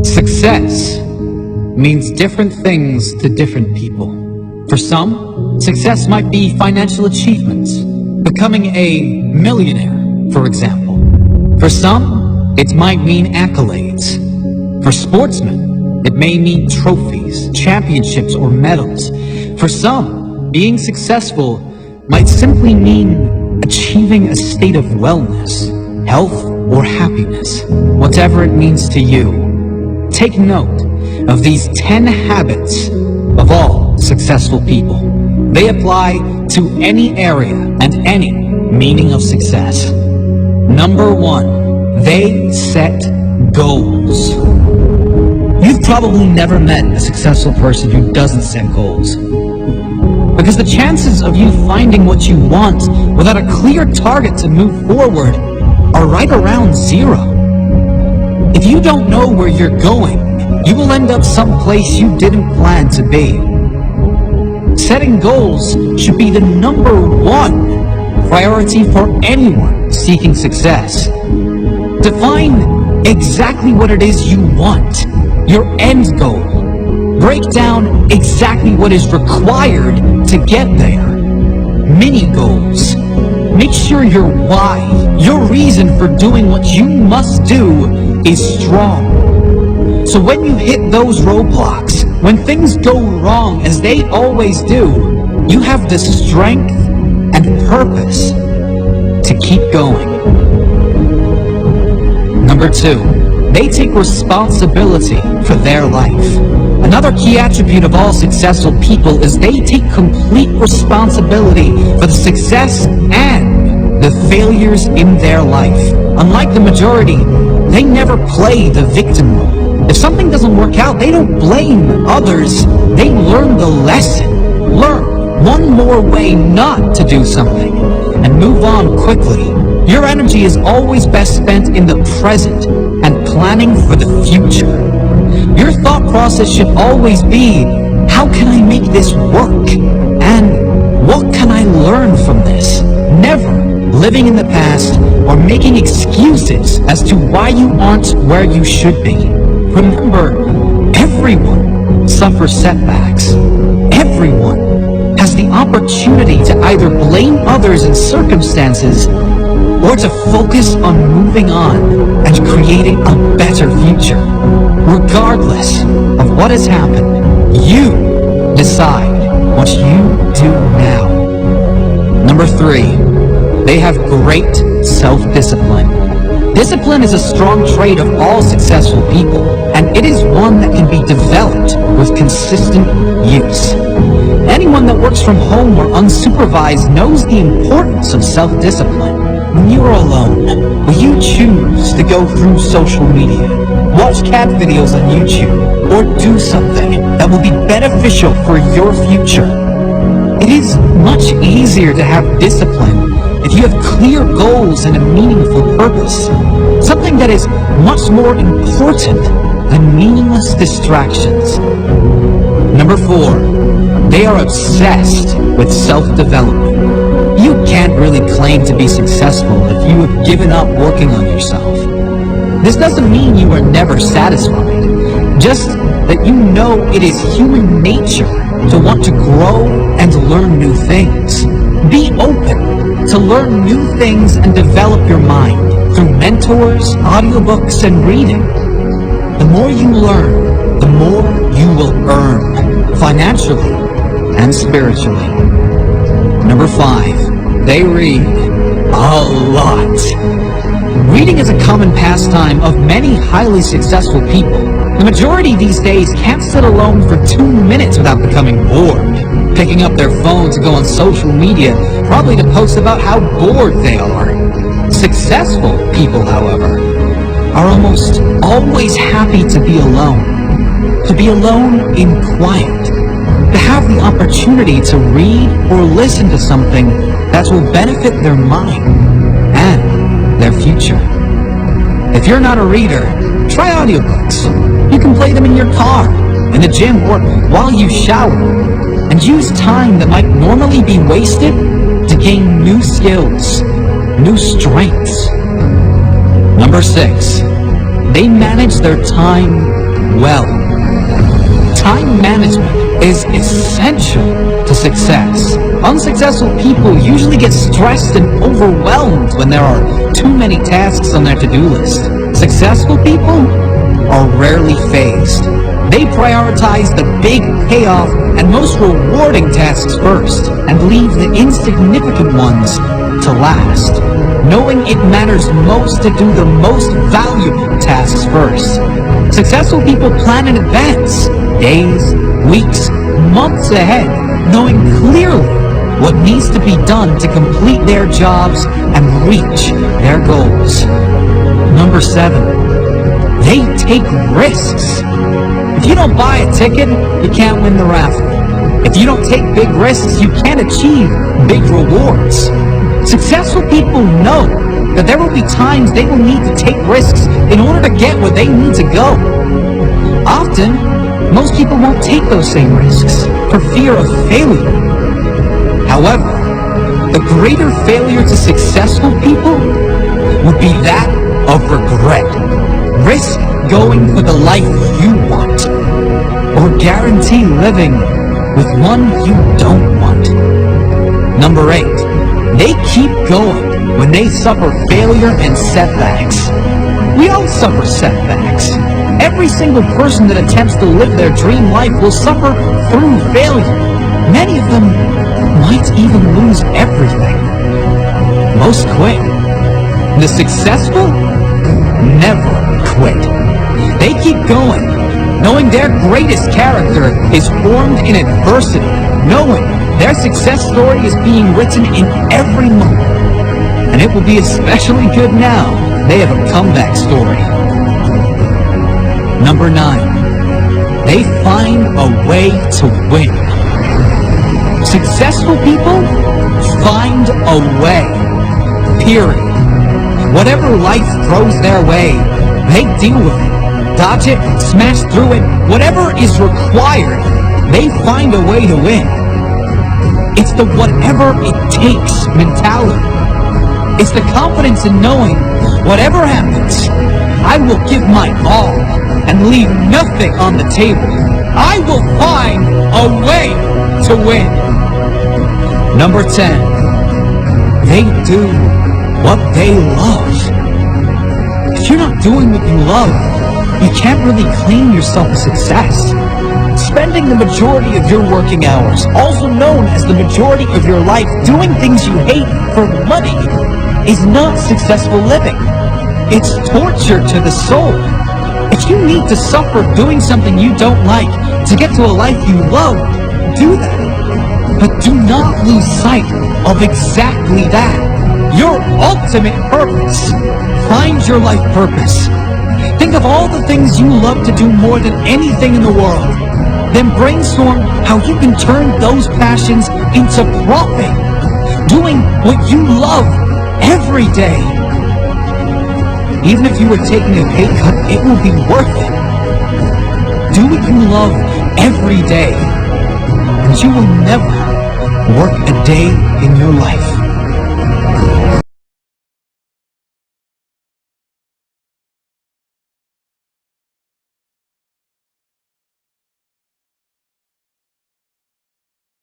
Success means different things to different people. For some, success might be financial achievements, becoming a millionaire, for example. For some, it might mean accolades. For sportsmen, it may mean trophies, championships, or medals. For some, being successful might simply mean achieving a state of wellness, health, or happiness, whatever it means to you. Take note of these 10 habits of all successful people. They apply to any area and any meaning of success. Number 1, they set goals. You've probably never met a successful person who doesn't set goals. Because the chances of you finding what you want without a clear target to move forward are right around 0. If you don't know where you're going, you will end up someplace you didn't plan to be. Setting goals should be the number 1 priority for anyone seeking success. Define exactly what it is you want, your end goal. Break down exactly what is required to get there. Mini goals. Make sure your why, your reason for doing what you must do, is strong. So when you hit those roadblocks, when things go wrong as they always do, you have the strength and purpose to keep going. Number 2, they take responsibility for their life. Another key attribute of all successful people is they take complete responsibility for the success and the failures in their life. Unlike the majority, they never play the victim role. If something doesn't work out, they don't blame others. They learn the lesson. Learn one more way not to do something and move on quickly. Your energy is always best spent in the present and planning for the future. Your thought process should always be, how can I make this work? And what can I learn from this? Never living in the past or making excuses as to why you aren't where you should be. Remember, everyone suffers setbacks. Everyone has the opportunity to either blame others and circumstances or to focus on moving on and creating a better future. Regardless of what has happened, you decide what you do now. Number 3, they have great self-discipline. Discipline is a strong trait of all successful people, and it is one that can be developed with consistent use. Anyone that works from home or unsupervised knows the importance of self-discipline. When you are alone, will you choose to go through social media, watch cat videos on YouTube, or do something that will be beneficial for your future? It is much easier to have discipline if you have clear goals and a meaningful purpose, something that is much more important than meaningless distractions. Number 4, they are obsessed with self-development. You can't really claim to be successful if you have given up working on yourself. This doesn't mean you are never satisfied, just that you know it is human nature to want to grow and learn new things. Be open to learn new things and develop your mind through mentors, audiobooks, and reading. The more you learn, the more you will earn, financially and spiritually. Number 5, they read a lot. Reading is a common pastime of many highly successful people. The majority these days can't sit alone for 2 minutes without becoming bored, picking up their phone to go on social media, probably to post about how bored they are. Successful people, however, are almost always happy to be alone in quiet, to have the opportunity to read or listen to something that will benefit their mind and their future. If you're not a reader, try audiobooks. You can play them in your car, in the gym, or while you shower, and use time that might normally be wasted to gain new skills, new strengths. Number 6, They manage their time well. Time management is essential to success. Unsuccessful people usually get stressed and overwhelmed when there are too many tasks on their to-do list. Successful people are rarely phased. They prioritize the big payoff and most rewarding tasks first, and leave the insignificant ones to last, knowing it matters most to do the most valuable tasks first. Successful people plan in advance, days, weeks, months ahead, knowing clearly what needs to be done to complete their jobs and reach their goals. Number 7, they take risks. If you don't buy a ticket, you can't win the raffle. If you don't take big risks, you can't achieve big rewards. Successful people know that there will be times they will need to take risks in order to get where they need to go. Often, most people won't take those same risks for fear of failure. However, the greater failure to successful people would be that of regret. Risk going for the life you want, or guarantee living with one you don't want. Number 8, they keep going when they suffer failure and setbacks. We all suffer setbacks. Every single person that attempts to live their dream life will suffer through failure. Many of them might even lose everything. Most quit. The successful never quit. They keep going, knowing their greatest character is formed in adversity, knowing their success story is being written in every moment. And it will be especially good now they have a comeback story. Number 9, they find a way to win. Successful people find a way. Period. Whatever life throws their way, they deal with it. Dodge it, smash through it, whatever is required, they find a way to win. It's the whatever it takes mentality. It's the confidence in knowing whatever happens, I will give my all and leave nothing on the table. I will find a way to win. Number 10, they do what they love. If you're not doing what you love, you can't really claim yourself a success. Spending the majority of your working hours, also known as the majority of your life, doing things you hate for money is not successful living. It's torture to the soul. If you need to suffer doing something you don't like to get to a life you love, do that. But do not lose sight of exactly that. Your ultimate purpose. Find your life purpose. Think of all the things you love to do more than anything in the world. Then brainstorm how you can turn those passions into profit. Doing what you love every day. Even if you were taking a pay cut, it will be worth it. Do what you love every day, and you will never work a day in your life.